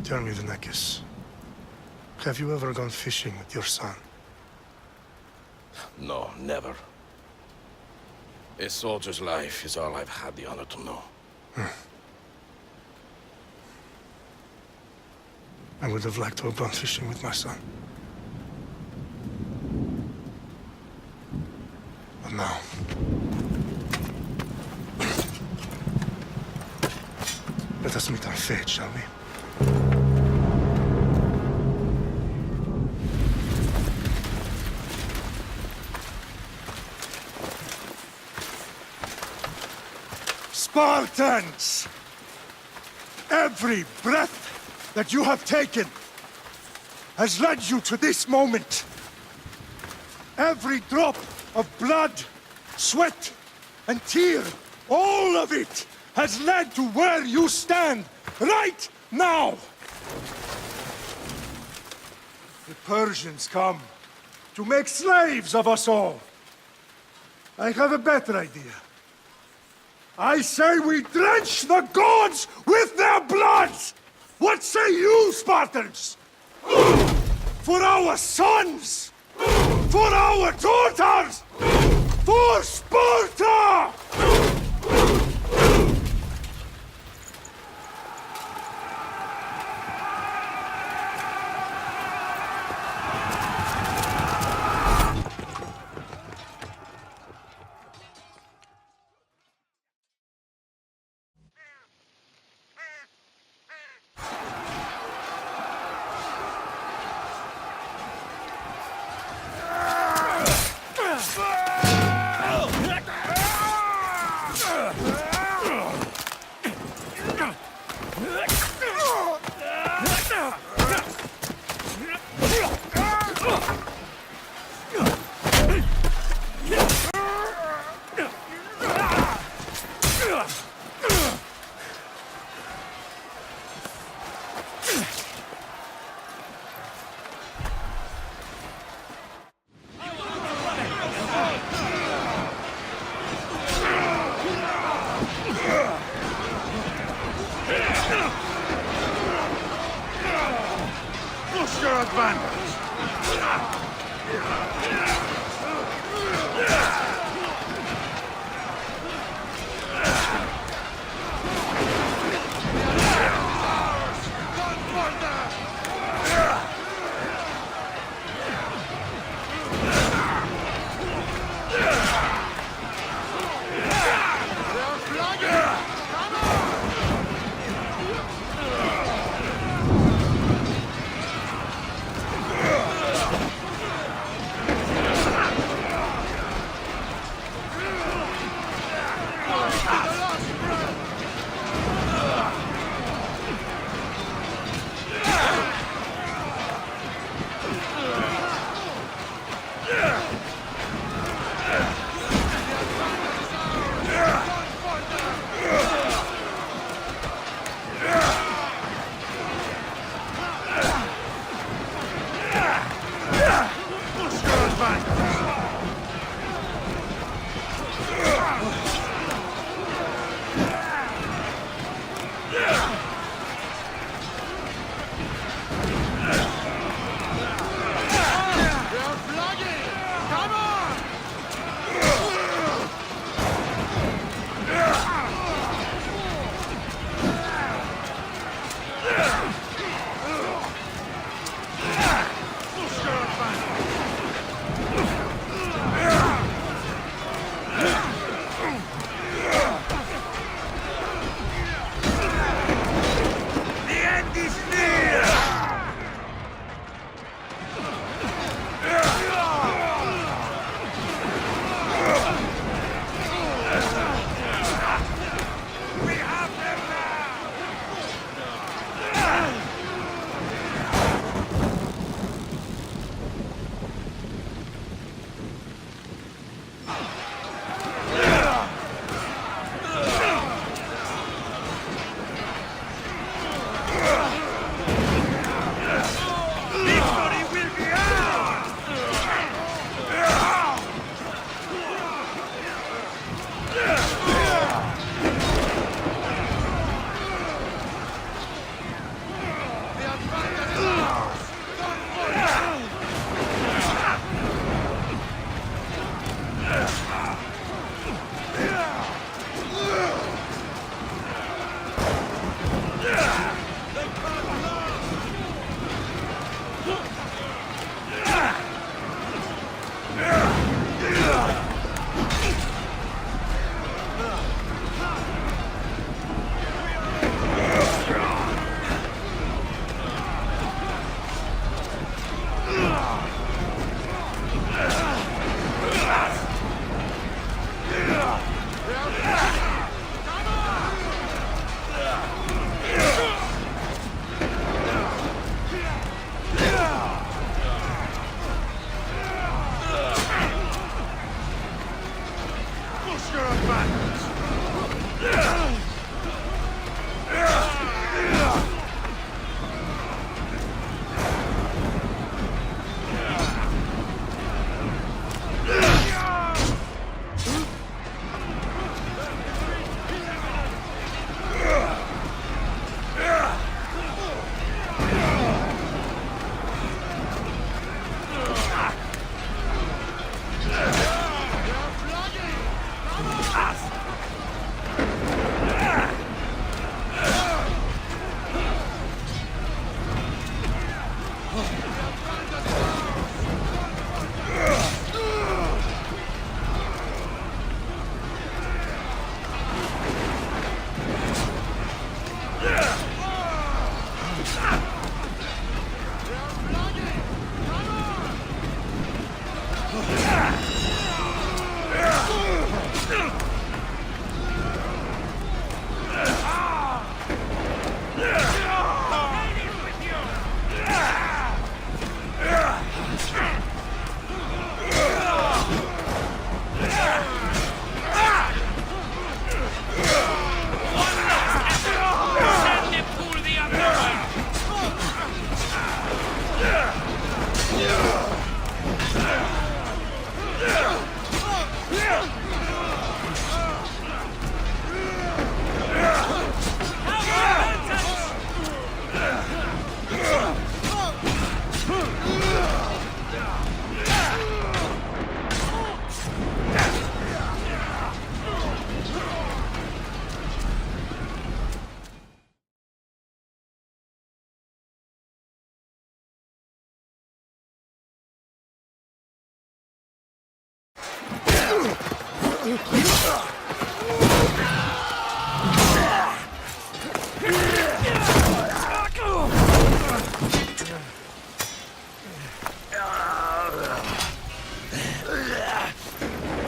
Tell me, Alexios, have you ever gone fishing with your son? No, never. A soldier's life is all I've had the honor to know. I would have liked to have gone fishing with my son. But now... Let us meet our fate, shall we? Spartans! Every breath that you have taken has led you to this moment. Every drop of blood, sweat, and tear, all of it has led to where you stand right now. The Persians come to make slaves of us all. I have a better idea. I say we drench the gods with their bloods! What say you, Spartans? For our sons! For our daughters! For Sparta! Your advantage.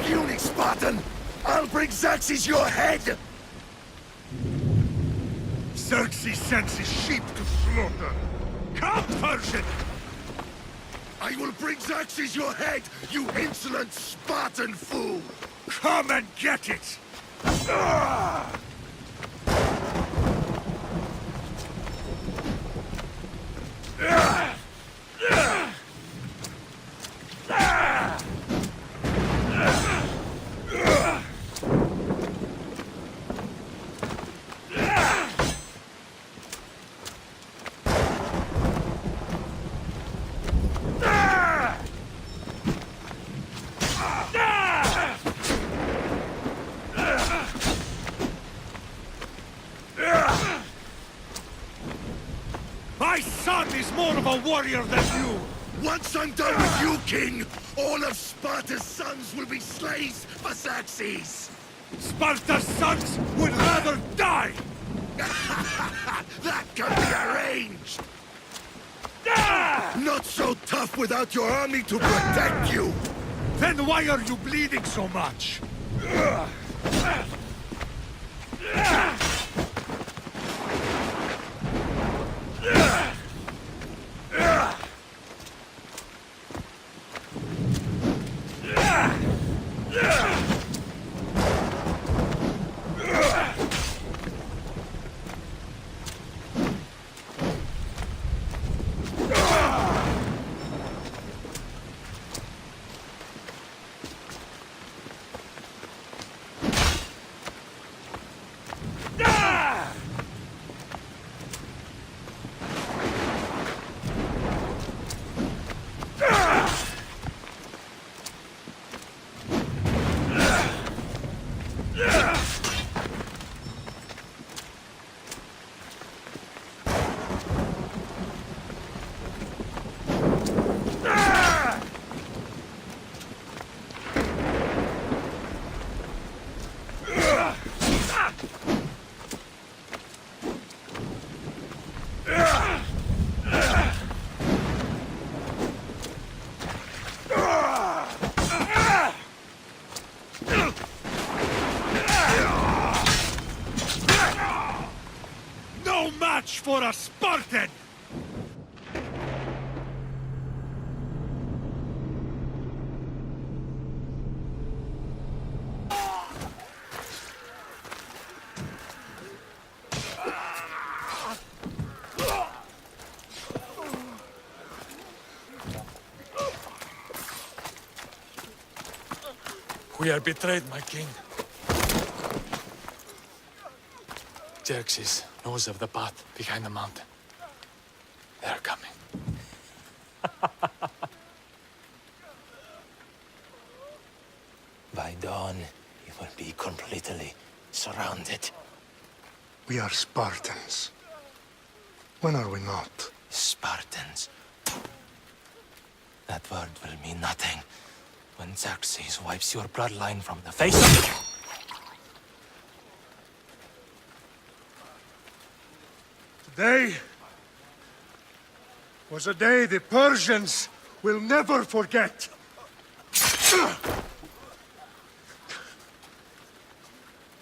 Puny Spartan! I'll bring Xerxes your head! Xerxes sends his sheep to slaughter. Come, Persian! I will bring Xerxes your head, you insolent Spartan fool! Come and get it! Ah! My son is more of a warrior than you! Once I'm done with you, King, all of Sparta's sons will be slaves for Xerxes! Sparta's sons would rather die! That can be arranged! Ah! Not so tough without your army to protect you! Then why are you bleeding so much? No match for a Spartan! We are betrayed, my king. Xerxes knows of the path behind the mountain. They're coming. By dawn, you will be completely surrounded. We are Spartans. When are we not? Spartans. That word will mean nothing when Xerxes wipes your bloodline from the face of the... Today, was a day the Persians will never forget.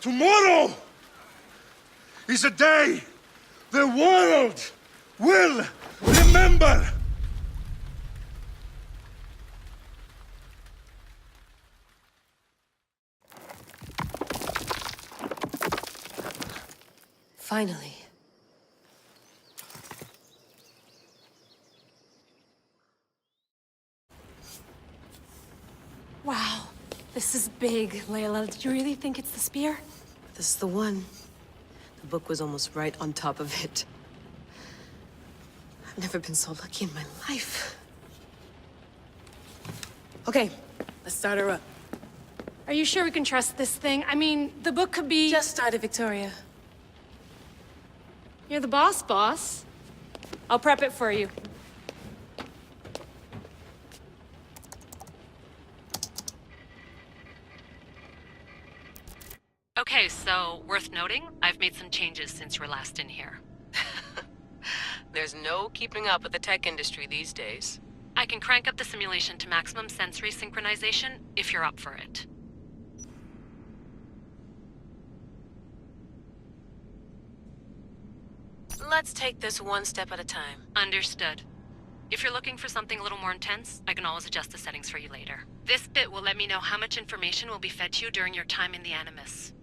Tomorrow is a day the world will remember. Finally. Wow, this is big, Layla. Did you really think it's the spear? This is the one. The book was almost right on top of it. I've never been so lucky in my life. Okay, let's start her up. Are you sure we can trust this thing? I mean, the book could be... Just started, Victoria. You're the boss. I'll prep it for you. Okay, so worth noting, I've made some changes since you were last in here. There's no keeping up with the tech industry these days. I can crank up the simulation to maximum sensory synchronization if you're up for it. Let's take this one step at a time. Understood. If you're looking for something a little more intense, I can always adjust the settings for you later. This bit will let me know how much information will be fed to you during your time in the Animus.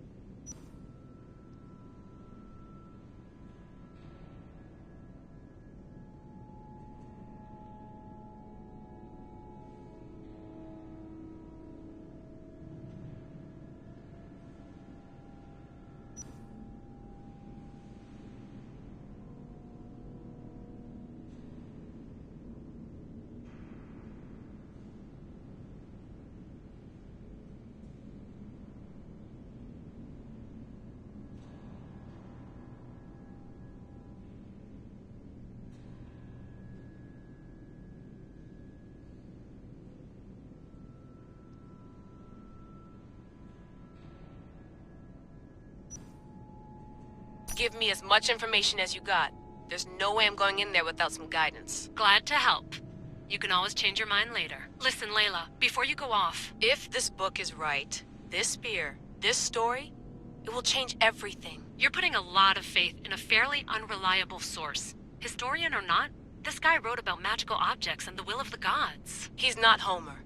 Give me as much information as you got. There's no way I'm going in there without some guidance. Glad to help. You can always change your mind later. Listen, Layla, before you go off... If this book is right, this spear, this story, it will change everything. You're putting a lot of faith in a fairly unreliable source. Historian or not, this guy wrote about magical objects and the will of the gods. He's not Homer.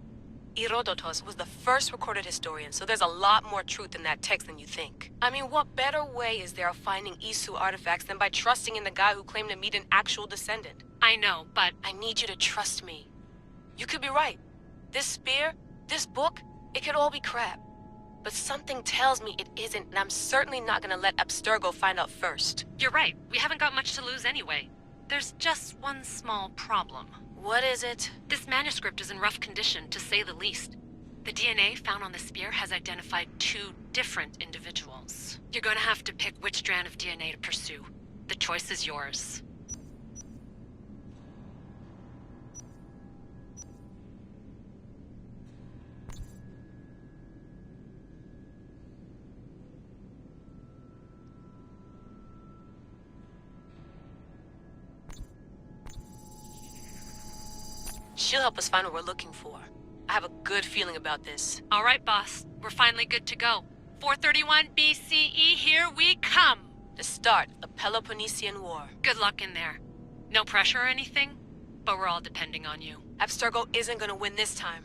Herodotus was the first recorded historian, so there's a lot more truth in that text than you think. I mean, what better way is there of finding Isu artifacts than by trusting in the guy who claimed to meet an actual descendant? I know, but... I need you to trust me. You could be right. This spear, this book, it could all be crap. But something tells me it isn't, and I'm certainly not gonna let Abstergo find out first. You're right. We haven't got much to lose anyway. There's just one small problem. What is it? This manuscript is in rough condition, to say the least. The DNA found on the spear has identified 2 different individuals. You're gonna have to pick which strand of DNA to pursue. The choice is yours. She'll help us find what we're looking for. I have a good feeling about this. All right, boss. We're finally good to go. 431 BCE, here we come! The start of the Peloponnesian War. Good luck in there. No pressure or anything, but we're all depending on you. Abstergo isn't gonna win this time.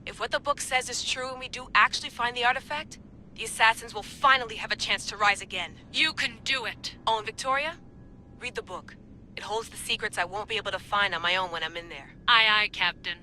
If what the book says is true and we do actually find the artifact, the assassins will finally have a chance to rise again. You can do it! Oh, and Victoria? Read the book. It holds the secrets I won't be able to find on my own when I'm in there. Aye, aye, Captain.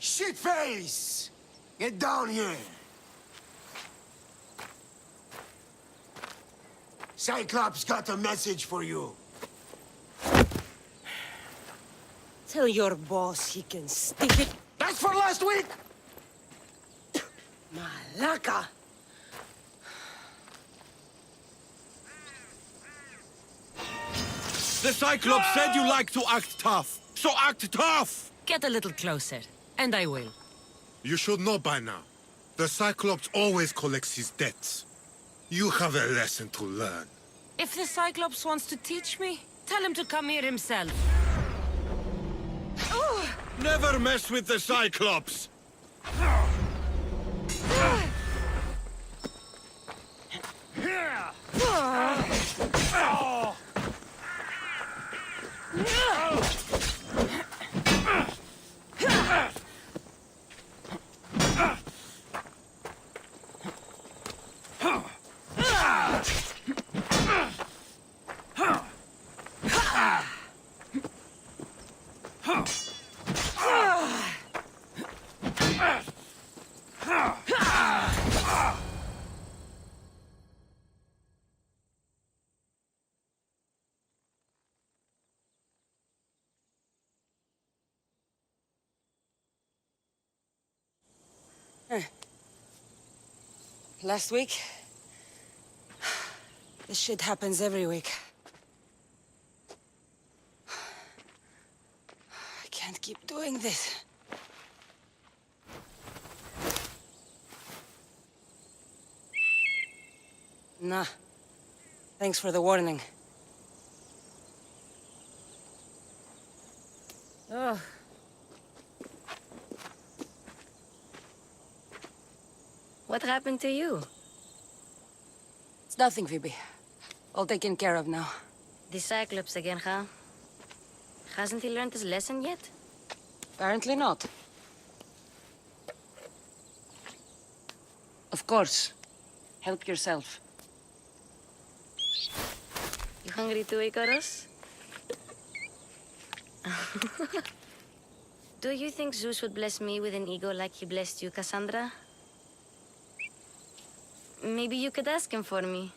Shitface! Get down here! Cyclops got a message for you. Tell your boss he can stick it. That's for last week! Malaka! The Cyclops said you like to act tough, so act tough! Get a little closer, and I will. You should know by now. The Cyclops always collects his debts. You have a lesson to learn. If the Cyclops wants to teach me, tell him to come here himself. Never mess with the Cyclops! Last week? This shit happens every week. I can't keep doing this. Nah. Thanks for the warning. Oh. What happened to you? It's nothing, Phoebe. All taken care of now. The Cyclops again, huh? Hasn't he learned his lesson yet? Apparently not. Of course. Help yourself. You hungry too, Icarus? Do you think Zeus would bless me with an ego like he blessed you, Kassandra? Maybe you could ask him for me.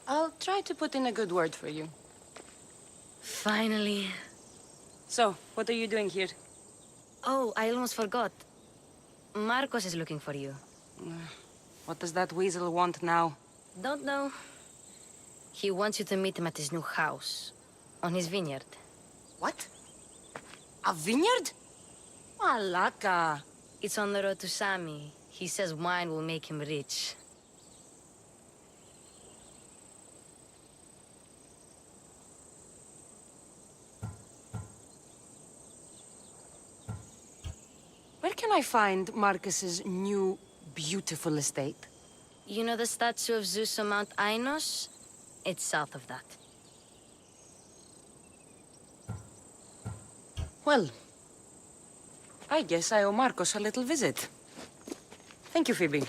I'll try to put in a good word for you. Finally. So, what are you doing here? Oh, I almost forgot. Marcos is looking for you. What does that weasel want now? Don't know. He wants you to meet him at his new house. On his vineyard. What? A vineyard? Malaka. It's on the road to Sami. He says wine will make him rich. Where can I find Marcus's new, beautiful estate? You know the statue of Zeus on Mount Ainos? It's south of that. Well, I guess I owe Marcos a little visit. Thank you, Phoebe.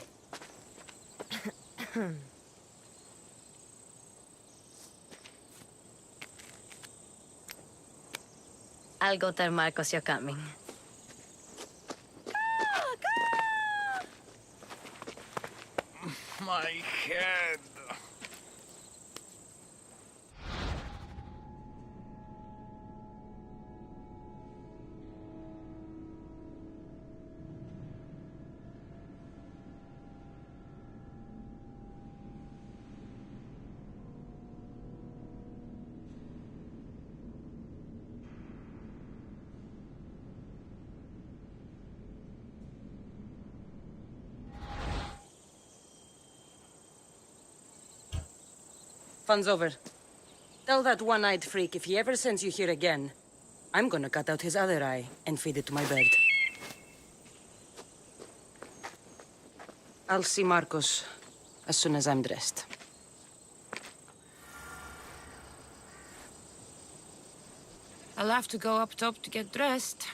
I'll go tell Marcos you're coming. My head. Fun's over. Tell that one-eyed freak if he ever sends you here again, I'm gonna cut out his other eye and feed it to my bird. I'll see Marcos as soon as I'm dressed. I'll have to go up top to get dressed.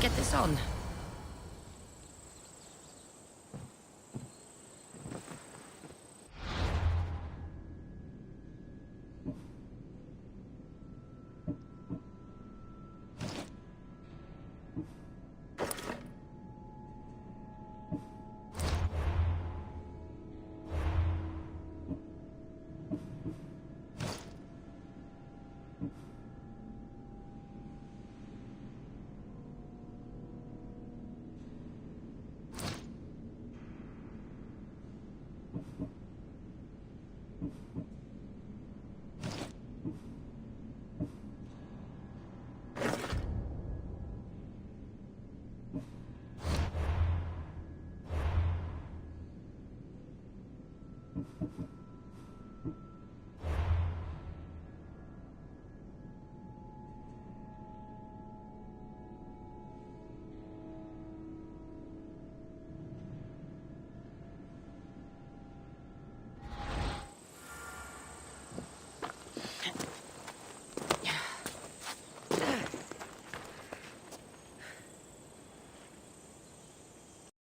get this on.